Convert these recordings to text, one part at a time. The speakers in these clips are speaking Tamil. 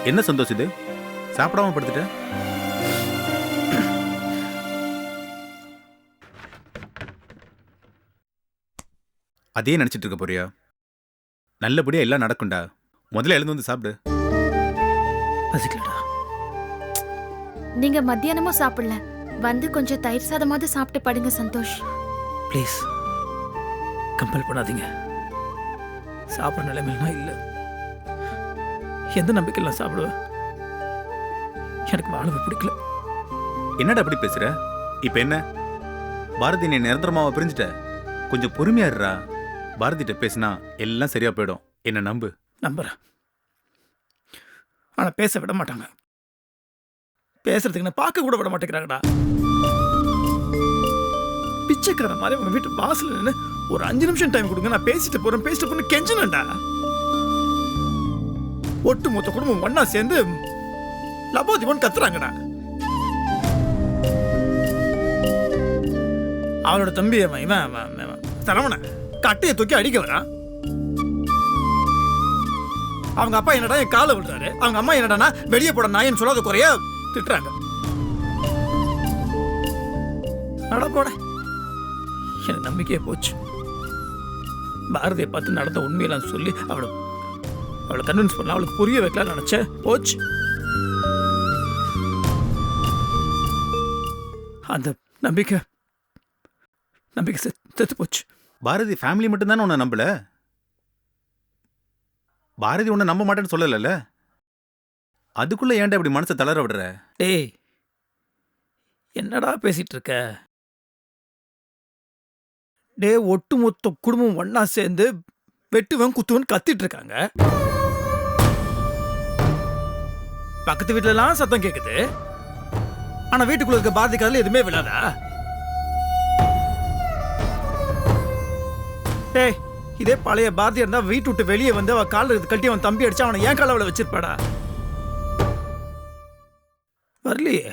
என்ன சந்தோஷ் இது? சாப்பிடாம படுத்துட்ட? அதே நினைச்சிட்டு இருக்க போறியா? நல்லபடியா எல்லாம் நடக்கும்டா. முதல்ல எழுந்து வந்து சாப்பிடு. பசிக்கலடா. நீங்க மத்தியானமும் சாப்பிடல, வந்து கொஞ்சம் தயிர் சாதமாவது சாப்பிட்டு படுங்க சந்தோஷ். ப்ளீஸ் கம்பல் பண்ணாதீங்க. சாப்பிட்ற நிலைமையில இல்லை. எந்த நம்பிக்கையெல்லாம் சாப்பிடுவேன்? எனக்கு வாழவே பிடிக்கல. என்னடா அப்படி பேசுற? இப்ப என்ன பாரதி நீ நிரந்தரமாவ பிரிஞ்சுட்ட? கொஞ்சம் பொறுமையா இருடா. பாரதிட்ட பேசினா எல்லாம் சரியா போயிடும். என்ன நம்பு. நம்புறேன். ஆனா பேச விட மாட்டாங்க. பேசுறதுக்கு நான் பார்க்க கூட விட மாட்டேங்கிறாங்கடா. பிச்சைக்கார மாதிரி அவங்க வீட்டு வாசல்ல நின்று ஒரு 5 நிமிஷம் டைம் கொடுங்க, நான் பேசிட்டு போறேன் கெஞ்சனண்டா. ஒட்டு மொத்த குடும்பம் ஒண்ணா சேர்ந்து லபோதிபன் கத்துறாங்கடா. அவனோட தம்பி தரவன கட்டையை தூக்கி அடிக்க வரான். அவங்க அப்பா என்னடா என் காலை விடுறாரு, அவங்க அம்மா என்னடா வெளியே போட நாயன்னு சொல்லாத குறைய திட்டுறாங்க. அட போட, எனக்கு நம்பிக்கையே போச்சு. பாரதியை பார்த்து நடந்த உண்மையெல்லாம் சொல்லி அவளை கன்வின்ஸ் பண்ண, அவளுக்கு புரிய வைக்கலாம் நினைச்சேன். போச்சு. அந்த நம்பிக்கை செத்து போச்சு. பாரதி ஃபேமிலி மட்டும் தானே உன்னை நம்பல. பாரதி உன்னை நம்ப மாட்டேன்னு சொல்லல. அதுக்குள்ள ஏன்டா இப்படி மனசை தளர விடுற? டேய், என்னடா பேசிட்டு இருக்க? டே, ஒட்டுமொத்த குடும்பம் ஒன்னா சேர்ந்து வெட்டுவன் குத்துவன் கத்திட்டு இருக்காங்க. பக்கத்து வீட்டுல எல்லாம் சத்தம் கேக்குது. ஆனா வீட்டுக்குள்ள இருக்க பாரதி காதுல எதுவுமே விழாதா? டேய், இதே பழைய பாரதியா இருந்தா வீட்டு விட்டு வெளியே வந்து அவ கால கட்டி அவன் தம்பி அடிச்சு அவனை ஏன் கால அவளை வச்சிருப்பாடா? வரலையே.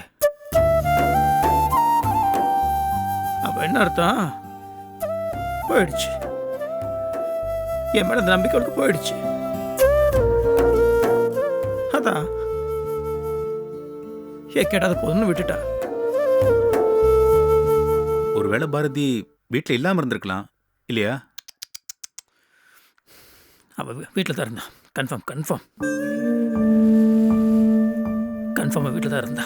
அப்ப என்ன அர்த்தம்? போயிடுச்சு. என் மேல அந்த நம்பிக்கை அவளுக்கு போயிடுச்சு. அதான் கேட்டாத போதுன்னு விட்டுட்டா. ஒருவேளை பாரதி வீட்டுல இல்லாம இருந்திருக்கலாம் இல்லையா? அவ வீட்டில் தான் இருந்தா. கன்ஃபார்ம் வீட்டில் தான் இருந்தா.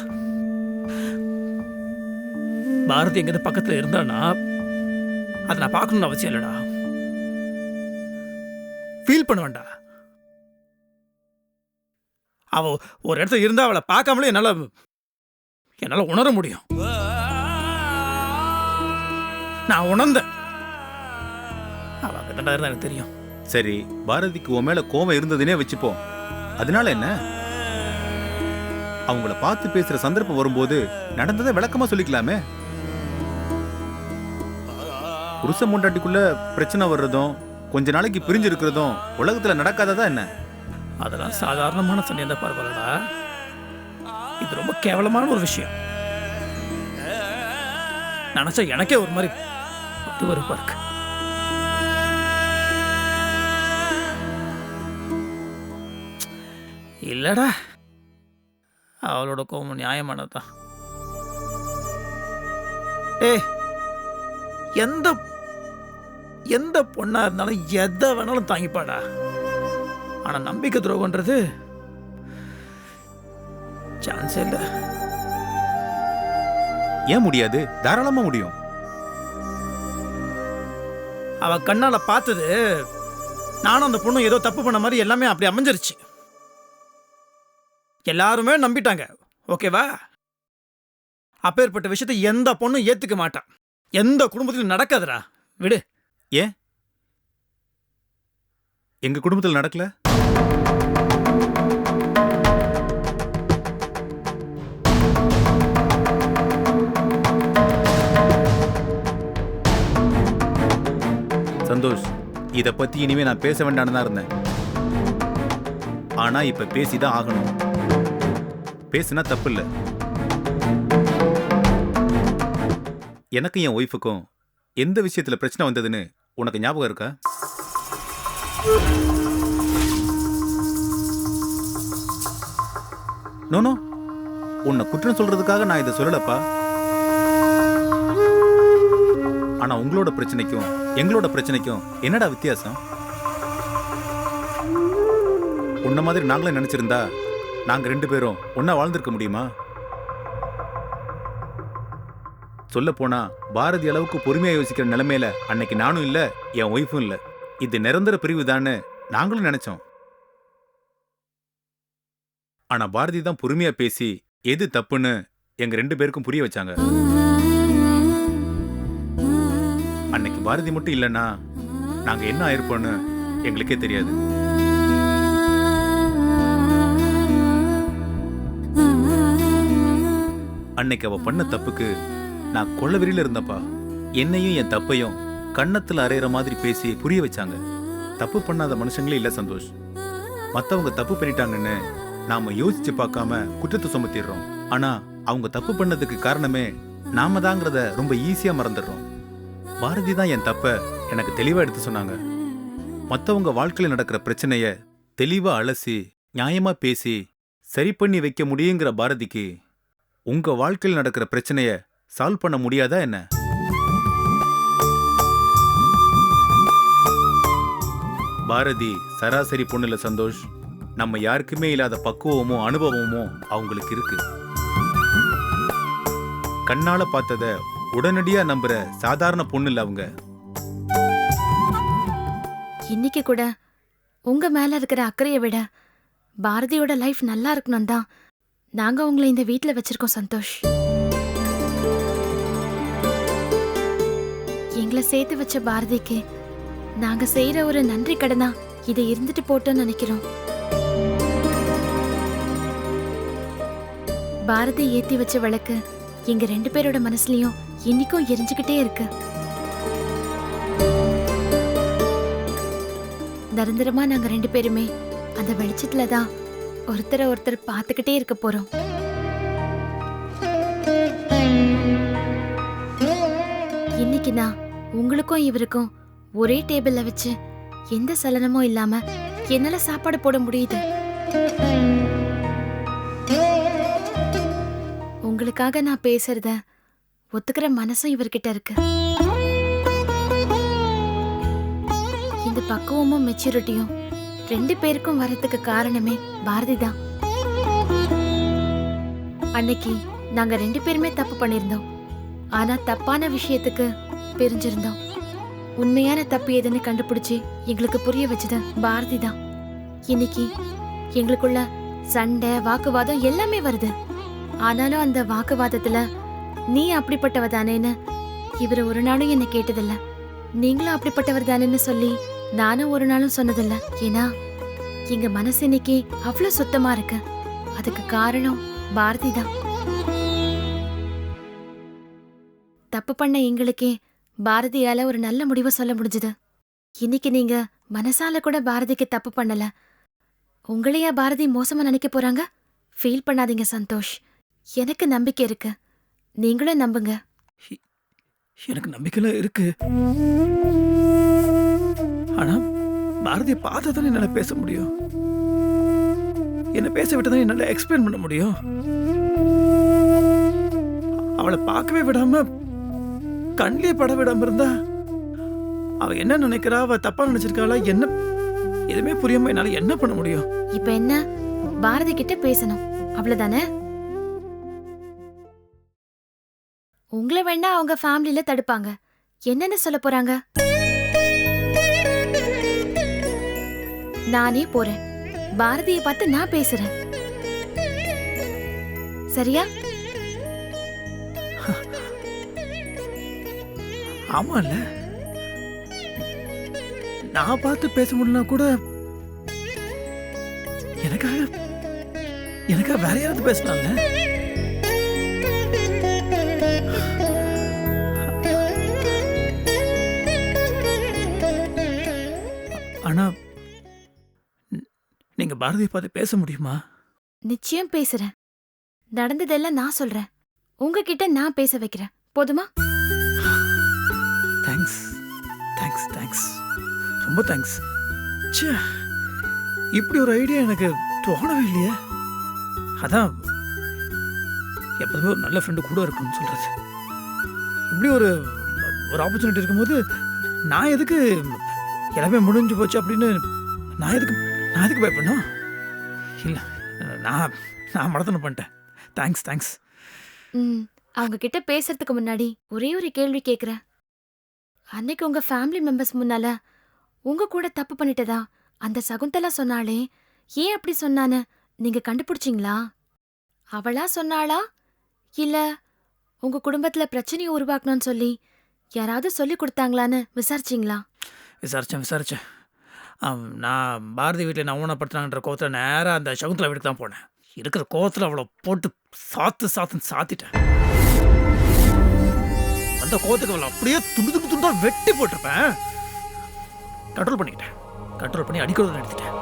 பாரதி எங்கேருந்து பக்கத்தில் இருந்தானா அதை நான் பார்க்கணும்னு அவசியம் இல்லைடா. ஃபீல் பண்ணுவேன்டா. அவ ஒரு இடத்துல இருந்தா அவளை பார்க்காமலே என்னால் உணர முடியும். நான் உணர்ந்தேன். அவ அங்கே இருந்தா எனக்கு தெரியும். சரி, பாரதிக்கு உன் மேல கோவம் இருந்ததுனே வச்சுப்போம். அதனால என்ன? அவங்கள பார்த்து பேசுற சந்தர்ப்பம் வரும்போது நடந்ததை விளக்கமா சொல்லிக்கலாமே. புருஷ முண்டாட்டிக்குள்ள பிரச்சனை வர்றதும் கொஞ்ச நாளைக்கு பிரிஞ்சு இருக்கிறதும் உலகத்துல நடக்காததா என்ன? அதெல்லாம் சாதாரணமான சண்டை தான். பரவாயில்லடா, இது ரொம்ப கேவலமான ஒரு விஷயம். நினைச்சா எனக்கே ஒரு மாதிரி வெறுப்பா இருக்கு. இல்லடா, அவளோட கோபம் நியாயமானதுதான். எந்த பொண்ணா இருந்தாலும் எதை வேணாலும் தாங்கிப்பாடா. ஆனா நம்பிக்கை துரோகம்ன்றது சான்ஸே இல்ல. ஏன் முடியாது? தாராளமா முடியும். அவ கண்ணால பார்த்தது நானும் அந்த பொண்ணும் ஏதோ தப்பு பண்ண மாதிரி எல்லாமே அப்படி அமைஞ்சிருச்சு. எல்லாருமே நம்பிட்டாங்க. ஓகேவா? அப்பேற்பட்ட விஷயத்தை எந்த பொண்ணும் ஏத்துக்க மாட்டான். எந்த குடும்பத்திலும் நடக்காதுடா. விடு. ஏன் எங்க குடும்பத்தில் நடக்கல? சந்தோஷ், இத பத்தி இனிமே நான் பேச வேண்டாம்னு தான் இருந்தேன். ஆனா இப்ப பேசிதான் ஆகணும். பேசுனா தப்பு இல்ல. எனக்கு என் ஒய்ஃபுக்கும் எந்த விஷயத்துல பிரச்சனை வந்ததுன்னு உனக்கு ஞாபகம் இருக்கா? நோ உன்னை குற்றம் சொல்றதுக்காக நான் இதை சொல்லலப்பா. ஆனா உங்களோட பிரச்சனைக்கும் எங்களோட பிரச்சனைக்கும் என்னடா வித்தியாசம்? உன்ன மாதிரி நாங்களே நினைச்சிருந்தா நாங்க 2 பேரும் ஒன்னா வாழ்ந்திருக்க முடியுமா? சொல்ல போனா பாரதி அளவுக்கு பொறுமையா யோசிக்கிற நிலைமையில அன்னைக்கு நானும் இல்ல, என் ஒய்ஃபும் இல்ல. இது நிரந்தர பிரிவு தான்னு நாங்களும் நினைச்சோம். ஆனா பாரதி தான் பொறுமையா பேசி எது தப்புன்னு எங்க 2 பேருக்கும் புரிய வச்சாங்க. அன்னைக்கு பாரதி மட்டும் இல்லைன்னா நாங்க என்ன ஆயிருப்போம்னு எங்களுக்கே தெரியாது. அன்னைக்கு அவ பண்ண தப்புக்கு நான் கொள்ளவெறியில இருந்தப்பா. என்னையும் என் தப்பையும் கன்னத்துல அரைகிற மாதிரி பேசி புரிய வச்சாங்க. தப்பு பண்ணாத மனுஷங்களே இல்ல சந்தோஷ். மத்தவங்க தப்பு பண்ணிட்டாங்கன்னு நாம யோசிச்சு பார்க்காம குற்றத்தை சுமத்திடுறோம். ஆனா அவங்க தப்பு பண்ணதுக்கு காரணமே நாம தாங்கிறத ரொம்ப ஈஸியா மறந்துடுறோம். பாரதி தான் என் தப்ப எனக்கு தெளிவா எடுத்து சொன்னாங்க. மத்தவங்க வாழ்க்கையில நடக்கிற பிரச்சனைய தெளிவா அலசி நியாயமா பேசி சரி பண்ணி வைக்க முடியுங்கிற பாரதிக்கு உங்க வாழ்க்கையில் நடக்கிற பிரச்சனைய சால்வ் பண்ண முடியாதா என்ன? பாரதி சராசரி பொண்ணுல சந்தோஷ். நம்ம யாருக்குமே இல்லாத பக்குவமோ அனுபவமோ அவங்களுக்கு இருக்கு. கண்ணால பார்த்தத உடனடியா நம்புற சாதாரண பொண்ணு இல்ல அவங்க. இன்னைக்கு கூட உங்க மேல இருக்கிற அக்கறையை விட பாரதியோட லைஃப் நல்லா இருக்கணும் தான் நாங்க உங்களை இந்த வீட்ல வச்சிருக்கோம் சந்தோஷ். எங்களை சேர்த்து வச்ச பாரதிக்கு நாங்க செய்யற ஒரு நன்றி கடனா இதை இருந்துட்டு போட்டோம்னு நினைக்கிறோம். பாரதி ஏத்தி வச்ச விளக்கு எங்க 2 பேரோட மனசுலயும் இன்னைக்கும் எரிஞ்சுக்கிட்டே இருக்கு. நிரந்தரமா நாங்க 2 பேருமே அந்த வெளிச்சத்துலதான் ஒருத்தரை ஒருத்தர் பார்த்துக்கிட்டே இருக்க போறோம். இன்னைக்கு நான் உங்களுக்கும் இவருக்கும் ஒரே டேபிள்ல வச்சு எந்த சலனமும் இல்லாம என்னால சாப்பாடு போட முடியுது. உங்களுக்காக நான் பேசுறத ஒத்துக்கிற மனசும் இவர்கிட்ட இருக்கு. இந்த பக்குவமும் மெச்சூரிட்டியும் 2 பேருக்கும் வரதுக்கு காரணமே பாரதி தான். அன்னைக்கு நாங்க 2 பேருமே தப்பு பண்ணிருந்தோம். ஆனா தப்பான விஷயத்துக்கு பிரிஞ்சிருந்தோம். உண்மையான தப்பு எதுன்னு கண்டுபிடிச்சு எங்களுக்கு புரிய வச்சது பாரதி தான். இன்னைக்கு எங்களுக்குள்ள சண்டை வாக்குவாதம் எல்லாமே வருது. ஆனாலும் அந்த வாக்குவாதத்துல நீ அப்படிப்பட்டவ தானேன்னு இவரு ஒரு நாளும் என்ன கேட்டதில்ல. நீங்களும் அப்படிப்பட்டவர் தானேன்னு சொல்லி நானும் ஒரு நாளும் சொன்னதில்ல. ஏன்னா எங்க மனசு இன்னைக்கு அவ்வளவு சுத்தமா இருக்கு. அதுக்கு காரணம் பாரதி தான். தப்பு பண்ண எங்களுக்கே பாரதியால ஒரு நல்ல முடிவை சொல்ல முடிஞ்சது. இன்னைக்கு நீங்க மனசால கூட பாரதிக்கு தப்பு பண்ணல. உங்களையா பாரதி மோசமா நினைக்க போறாங்க? ஃபீல் பண்ணாதீங்க சந்தோஷ். எனக்கு நம்பிக்கை இருக்கு. நீங்களும் நம்புங்க. எனக்கு நம்பிக்கைலாம் இருக்கு. ஆனா பாரதியை பார்த்தா தானே என்னால பேச முடியும். என்ன பேச விட்டதான் என்னால எக்ஸ்பிளைன் பண்ண முடியும். அவளை பார்க்கவே விடாம கண்ணிலே பட விடாம இருந்தா அவ என்ன நினைக்கிறா, அவ தப்பா நினைச்சிருக்காளா, என்ன எதுவுமே புரியாம என்னால என்ன பண்ண முடியும்? இப்ப என்ன, பாரதி கிட்ட பேசணும் அவ்வளவுதானே? உங்களை வேணா அவங்க ஃபேமிலில தடுப்பாங்க. என்னன்னு சொல்ல போறாங்க? நானே போறேன். பாரதியை பார்த்து நான் பேசுறேன். சரியா? ஆமா இல்ல, நான் பார்த்து பேச முடியலனா கூட எனக்காக வேற யாராவது பேசலாம்ல. ஆனா நீங்க பாரதியை பார்த்து பேச முடியுமா? நிச்சயம் பேசுறேன். நடந்ததெல்லாம் நான் சொல்றேன். உங்ககிட்ட நான் பேச வைக்கிறேன். போதுமா? தேங்க்ஸ் தேங்க்ஸ் தேங்க்ஸ், ரொம்ப தேங்க்ஸ். இப்படி ஒரு ஐடியா எனக்கு தோணவே இல்லையே. அதான் எப்போதுமே ஒரு நல்ல ஃப்ரெண்டு கூட இருக்குன்னு சொல்கிறது. இப்படி ஒரு ஆப்பர்ச்சுனிட்டி இருக்கும்போது நான் எதுக்கு எல்லாமே முடிஞ்சு போச்சு அப்படின்னு நான் எதுக்கு பயப்படணும்? இல்லை, நான் மடத்தனம் பண்ணிட்டேன். தேங்க்ஸ். அவங்க கிட்ட பேசுறதுக்கு முன்னாடி ஒரே ஒரு கேள்வி கேக்குறேன். அன்னைக்கு உங்க ஃபேமிலி மெம்பர்ஸ் முன்னால உங்க கூட தப்பு பண்ணிட்டதா அந்த சகுந்தலா சொன்னாலே, ஏன் அப்படி சொன்னான்னு நீங்க கண்டுபிடிச்சிங்களா? அவளா சொன்னாளா, இல்ல உங்க குடும்பத்துல பிரச்சனையை உருவாக்கணும்னு சொல்லி யாராவது சொல்லி கொடுத்தாங்களான்னு விசாரிச்சிங்களா? விசாரிச்சேன். நான் பாரதி வீட்டில் நான் ஊனப்படுத்தினான்ற கோவத்தில் நேராக அந்த சகுந்தலா வீட்டுக்கு தான் போனேன். இருக்கிற கோவத்தில் அவளை போட்டு சாத்திட்டேன். அந்த கோவத்துக்கு அவளை அப்படியே துண்டா வெட்டி போட்டிருப்பேன். கண்ட்ரோல் பண்ணி அடிக்கிறத நிறுத்திட்டேன்.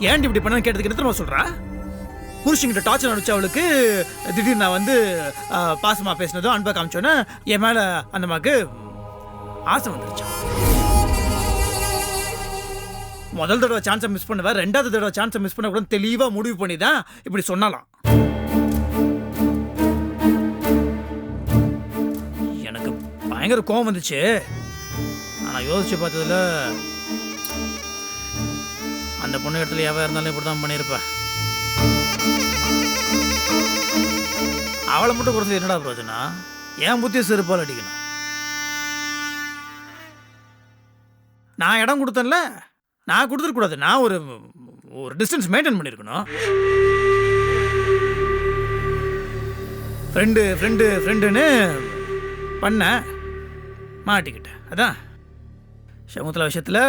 ஏன்டி இப்படி பண்ண கேட்டதுக்கு என்ன தெரியுமா சொல்றா? புருஷங்கிட்ட டார்ச்சர் அனுப்பிச்சு அவளுக்கு திடீர்னு நான் வந்து பாசமா பேசினதும் அன்பை காமிச்சோன்னே என் மேல அந்த அம்மாக்கு ஆசை வந்துருச்சு. முதல் தடவை சான்ஸை மிஸ் பண்ணுவேன், ரெண்டாவது தடவை சான்ஸை மிஸ் பண்ண கூட தெளிவா முடிவு பண்ணி தான் இப்படி சொன்னாலாம். எனக்கு பயங்கர கோவம் வந்துச்சு. ஆனால் யோசிச்சு பார்த்ததுல அந்த பொண்ணு இடத்துல எவ இருந்தாலும் இப்படி தான் பண்ணியிருப்பேன். அவளை மட்டும் குறைச்சது என்னடா பிரயோஜனா? என் புத்திய செருப்பால் அடிக்கணும். நான் இடம் கொடுத்தேன்ல, நான் கொடுத்துருக்கூடாது. நான் ஒரு டிஸ்டன்ஸ் மெயின்டைன் பண்ணியிருக்கணும். ஃப்ரெண்டுன்னு பண்ண மாட்டிக்கிட்டேன். அதான் சகுந்தலா விஷயத்தில்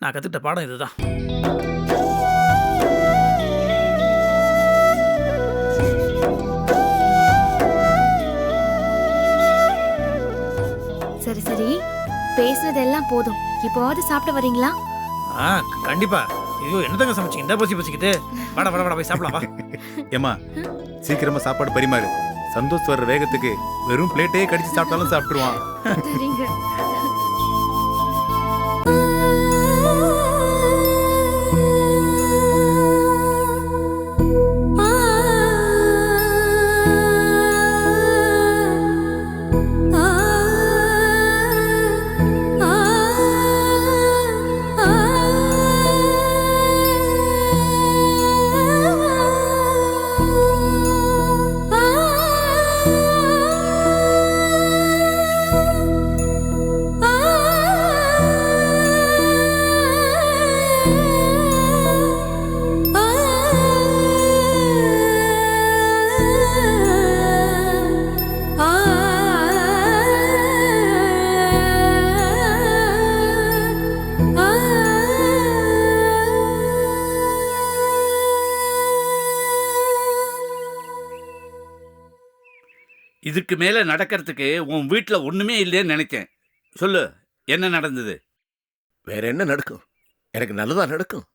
நான் கற்றுக்கிட்ட பாடம் இதுதான். சரி, பேசுனதெல்லாம் போதும். இப்போவாது சாப்பிட வரீங்களா? கண்டிப்பா. ஐயோ, என்னதாங்க சமைச்சிங்க? இந்த பசிக்குது. வாடா போய் சாப்பிடலாம் வா. ஏமா, சீக்கிரமா சாப்பாடு பரிமாறு. சந்தோஷ் வர்ற வேகத்துக்கு வெறும் பிளேட்டே கடிச்சு சாப்பிட்டாலும் சாப்பிட்டுருவான். சரிங்க. இதுக்கு மேலே நடக்கிறதுக்கு உன் வீட்டில் ஒன்றுமே இல்லைன்னு நினைச்சேன். சொல்லு, என்ன நடந்தது? வேற என்ன நடக்கும்? எனக்கு நல்லதா நடக்கும்.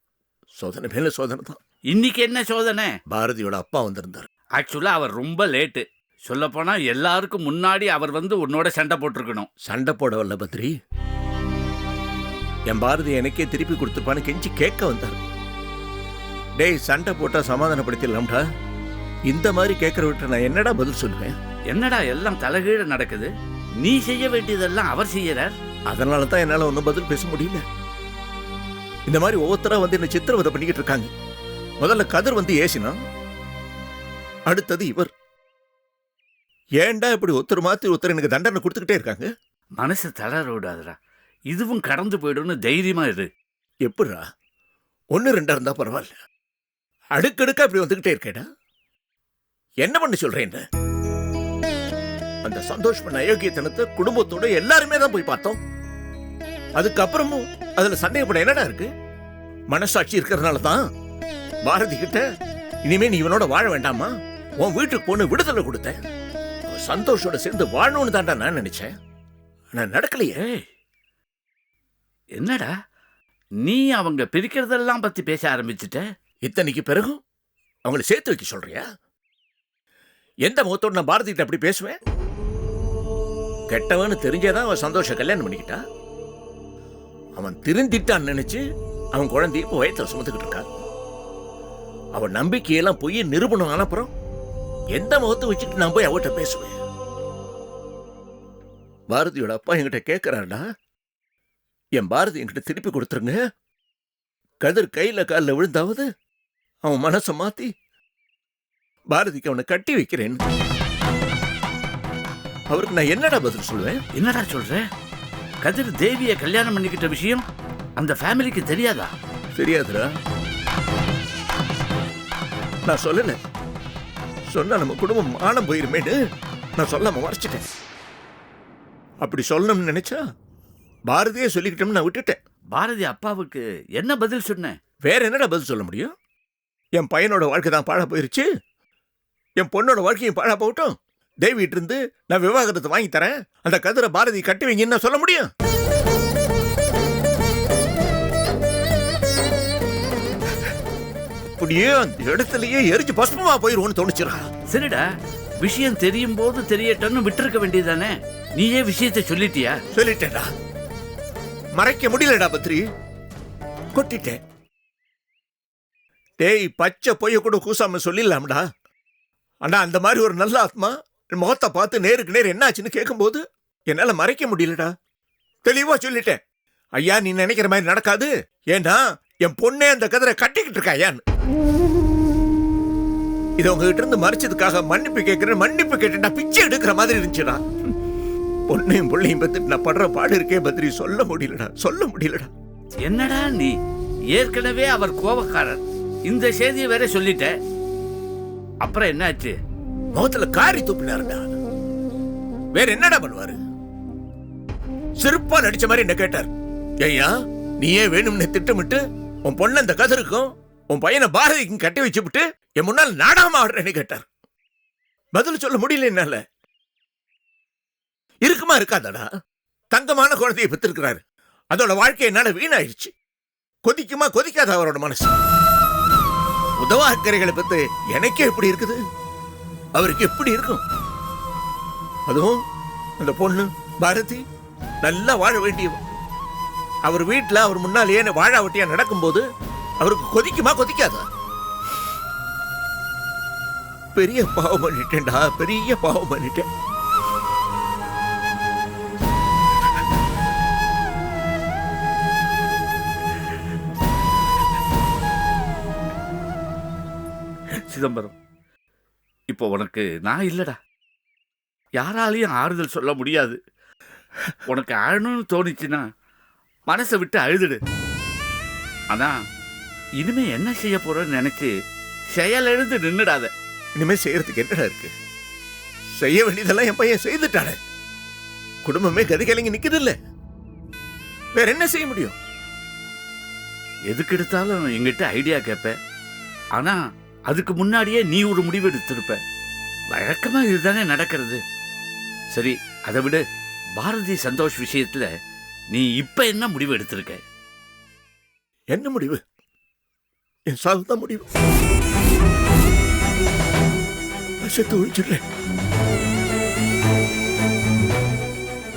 சோதனை மேல சோதனை தான். இன்னைக்கு என்ன சோதனை? பாரதியோட அப்பா வந்திருந்தார். ஆக்சுவலாக அவர் ரொம்ப லேட்டு. சொல்லப்போனால் எல்லாருக்கும் முன்னாடி அவர் வந்து உன்னோட சண்டை போட்டிருக்கணும். சண்டை போட வரல பத்ரி. என் பாரதி எனக்கே திருப்பி கொடுத்துருப்பான்னு கெஞ்சி கேட்க வந்தார். டேய், சண்டை போட்டா சமாதானப்படுத்திடலாம்டா. இந்த மாதிரி கேட்கற விட்டு நான் என்னடா பதில் சொல்லுவேன்? என்னடா எல்லாம் தலைகீழ நடக்குது? நீ செய்ய வேண்டியதெல்லாம் அவர் செய்யறார். அதனால தான் என்னால ஒன்றும் பதில் பேச முடியல. இந்த மாதிரி ஒவ்வொருத்தரா வந்து என்ன சித்திரவதை பண்ணிக்கிட்டு இருக்காங்க. முதல்ல கதிர் வந்து ஏசினா, அடுத்தது இவர். ஏன்டா இப்படி ஒருத்தர் மாத்தி ஒருத்தர் எனக்கு தண்டனை கொடுத்துக்கிட்டே இருக்காங்க? மனசு தளர விடாதுடா. இதுவும் கடந்து போயிடும்னு தைரியமா இரு. எப்படிரா? 1-2 இருந்தா பரவாயில்ல, அடுக்கடுக்கா இப்படி வந்துகிட்டே இருக்கேடா. என்ன பண்ண சொல்றேன்? அந்த சந்தோஷ் பண்ண அயோக்கியத்தனத்தை குடும்பத்தோட எல்லாருமே தான் போய் பார்த்தோம். அதுக்கப்புறமும் அதுல சந்தேகப்பட என்னடா இருக்கு? மனசாட்சி இருக்கிறதுனால தான் பாரதி கிட்ட இனிமே நீ இவனோட வாழ வேண்டாமா, உன் வீட்டுக்கு போன விடுதலை கொடுத்தேன். சந்தோஷோட சேர்ந்து வாழணும்னு தான்டா நான் நினைச்சேன். ஆனா நடக்கலையே. என்னடா நீ அவங்க பிரிக்கிறதெல்லாம் பத்தி பேச ஆரம்பிச்சுட்ட? இத்தனைக்கு பிறகும் அவங்களை சேர்த்து வைக்க சொல்றியா? எந்த முகத்தோடு நான் பாரதிட்ட அப்படி பேசுவேன்? கெட்டவன்னு தெரிஞ்சேதான் அவன் சந்தோஷ கல்யாணம் பண்ணிக்கிட்டா. அவன் திருந்திட்டான்னு நினைச்சு அவன் குழந்தை இப்போ வயத்துல சுமந்துக்கிட்டு இருக்கான். அவ நம்பிக்கையெல்லாம் போய் நிரூபணம் ஆனப்புறம் எந்த முகத்தை வச்சுட்டு நான் போய் அவட்ட பேசுவேன்? பாரதியோட அப்பா என்கிட்ட கேட்கிறாருடா, என் பாரதி என்கிட்ட திருப்பி கொடுத்துருங்க, கதிர் கையில காலில் விழுந்தாவது அவன் மனசை மாத்தி பாரதிக்கு அவனை கட்டி வைக்கிறேன். அவருக்கு நான் என்னடா பதில் சொல்லுவேன்? என்னடா சொல்ற? கதிர் தேவியை கல்யாணம் பண்ணிக்கிட்ட விஷயம் அந்த ஃபேமிலிக்கு தெரியாதா? தெரியாதுடா. நான் சொல்லல. சொன்னா நம்ம குடும்பம் மானம் போயிருமேன்னு நான் சொல்லாம மறைச்சிட்டேன். அப்படி சொல்லணும்னு நினைச்சா பாரதியே சொல்லிக்கிட்டோம்னு நான் விட்டுட்டேன். பாரதி அப்பாவுக்கு என்ன பதில் சொன்ன? வேற என்னடா பதில் சொல்ல முடியும்? என் பையனோட வாழ்க்கை தான் பாழா போயிருச்சு, என் பொண்ணோட வாழ்க்கையும் பாழா போகட்டும், தேவிட்டு இருந்து நான் விவாகரத்தை வாங்கி தரேன், அந்த கதிரை பாரதி கட்டி வைங்கன்னு நான் சொல்ல முடியும்? அப்படியே அந்த இடத்துலயே எரிஞ்சு பஸ்பமா போயிருவோன்னு தோணுச்சுடா. சரிடா, விஷயம் தெரியும் போது தெரியட்டன்னு விட்டுருக்க வேண்டியதானே? நீயே விஷயத்தை சொல்லிட்டியா? சொல்லிட்டேடா, மறைக்க முடியலடா பத்ரி, கொட்டிட்டேன். டேய், பச்சை பொய்ய கூட கூசாம சொல்லிடலாம்டா. ஆனா அந்த மாதிரி ஒரு நல்ல ஆத்மா முகத்தை பார்த்து நேருக்கு நேர் என்னாச்சுன்னு கேட்கும்போது என்னால மறைக்க முடியலடா. தெளிவா சொல்லிட்டேன், ஐயா நீ நினைக்கிற மாதிரி நடக்காது, ஏன்னா என் பொண்ணே அந்த கதிரை கட்டிக்கிட்டு இருக்கா ஐயான்னு. இதை உங்ககிட்ட இருந்து மறைச்சதுக்காக மன்னிப்பு கேட்கிறேன், மன்னிப்பு கேட்டேன்டா பிச்சை எடுக்கிற மாதிரி இருந்துச்சுடா. பொண்ணையும் பிள்ளையும் பத்தி நான் படுற பாடு இருக்கே பத்ரி, சொல்ல முடியலடா, சொல்ல முடியலடா. என்னடா நீ, ஏற்கனவே அவர் கோபக்காரர், இந்த செய்தியை வேற சொல்லிட்ட, அப்புறம் என்னாச்சு? முகத்துல காரி துப்பினாருடா. வேற என்னடா பண்ணுவாரு? சிறப்பா நடிச்ச மாதிரி என்ன கேட்டார், ஐயா நீயே வேணும்னு திட்டமிட்டு உன் பொண்ணு அந்த கதிருக்கும் உன் பையனை பாரதிக்கும் கட்டி வச்சுவிட்டு என் முன்னால் நாடாம ஆடுறேன்னு கேட்டார். பதில் சொல்ல முடியல என்னால. இருக்குமா இருக்காதடா? தங்கமான குழந்தையை பெற்றிருக்கிறாரு, அதோட வாழ்க்கை என்னால வீணாயிருச்சு. கொதிக்குமா கொதிக்காத அவரோட மனசு? உதவாக்கரைகளை பத்தி எனக்கே எப்படி இருக்குது, அவருக்கு எப்படி இருக்கும்? அதுவும் அந்த பொண்ணு பாரதி நல்லா வாழ வேண்டியவன். அவர் வீட்டுல அவர் முன்னாலேயே வாழாவட்டியா நடக்கும்போது அவருக்கு கொதிக்குமா கொதிக்காதா? பெரிய பாவம் பண்ணிட்டேன்டா, பெரிய பாவம் பண்ணிட்டேன். சிதம்பரம், இப்போ உனக்கு நான் இல்லடா, யாராலையும் ஆறுதல் சொல்ல முடியாது. உனக்கு அழணும்னு தோணிச்சுன்னா மனசை விட்டு அழுதுடு. ஆனா இனிமே என்ன செய்ய போறேன்னு நினைச்சு செயலெழுந்து நின்னுடாத. இனிமே செய்யறதுக்கு என்னடா இருக்கு? செய்ய வேண்டியதெல்லாம் என் பையன் செய்துட்டானே. குடும்பமே கதி கலங்கி நிக்குது இல்ல, வேற என்ன செய்ய முடியும்? எதுக்கு எடுத்தாலும் எங்கிட்ட ஐடியா கேட்ப, ஆனா அதுக்கு முன்னாடியே நீ ஒரு முடிவு எடுத்திருப்ப. வழக்கமா இதுதானே நடக்கிறது. சரி, அதை விட பாரதி சந்தோஷ் விஷயத்துல நீ இப்ப என்ன முடிவு எடுத்திருக்க? என்ன முடிவு? என் சாகுதான் முடிவு. செத்து ஒழிச்சிடுறேன்.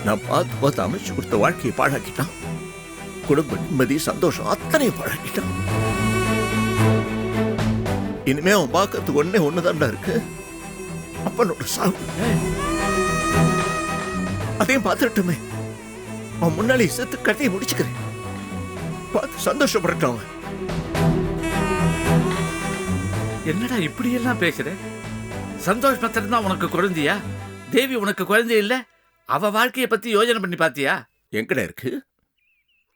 நான் பார்த்து அமைச்சு கொடுத்த வாழ்க்கையை பாழாக்கிட்டான். குடும்ப நிம்மதி சந்தோஷம் அத்தனையும் பாழாக்கிட்டான். இனிமே அவன் பார்க்கறதுக்கு ஒண்ணுதான்டா இருக்கு, அப்பனோட சாவு. அதையும் பார்த்துட்டுமே அவன் முன்னாலே செத்து கதையை முடிச்சுக்கிறேன். பார்த்து சந்தோஷப்படட்டும் அவன். என்னடா இப்படி எல்லாம் பேசுற? சந்தோஷ் பத்திரம் தான் உனக்கு குழந்தையா? தேவி உனக்கு குழந்தை இல்ல? அவ வாழ்க்கையை பத்தி யோசனை பண்ணி பாத்தியா? எங்கடா இருக்கு,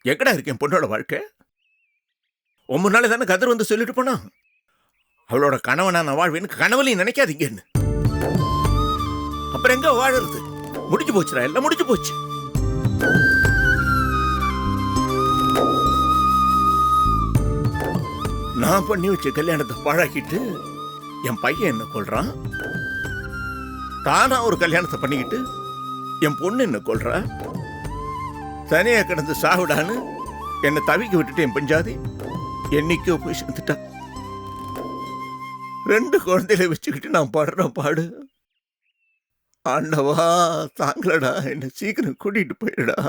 எங்கடா இருக்கு என் பொண்ணோட வாழ்க்கை? உன் முன்னாலே தானே கதிர் வந்து சொல்லிட்டு போனா, அவளோட கணவனா நான் வாழ்வேன்னு கனவுலையும் நினைக்காதீங்கன்னு. அப்புறம் எங்க வாழறது? முடிஞ்சு போச்சுடா, எல்லாம் முடிஞ்சு போச்சு. நான் பண்ணி வச்ச கல்யாணத்தை பாழாக்கிட்டு என் பையன் என்ன கொள்றான், தானா ஒரு கல்யாணத்தை பண்ணிக்கிட்டு என் பொண்ணு என்ன கொள்றா, தனியா கிடந்து சாவிடான்னு என்னை தவிக்க விட்டுட்டு என் பஞ்சாதி என்னைக்கோ போய் சேர்ந்துட்டான். 2 குழந்தைகளை வச்சுக்கிட்டு நான் படுற பாடு, ஆண்டவா தாங்களடா, என்ன சீக்கிரம் கூட்டிட்டு போயிடுடா.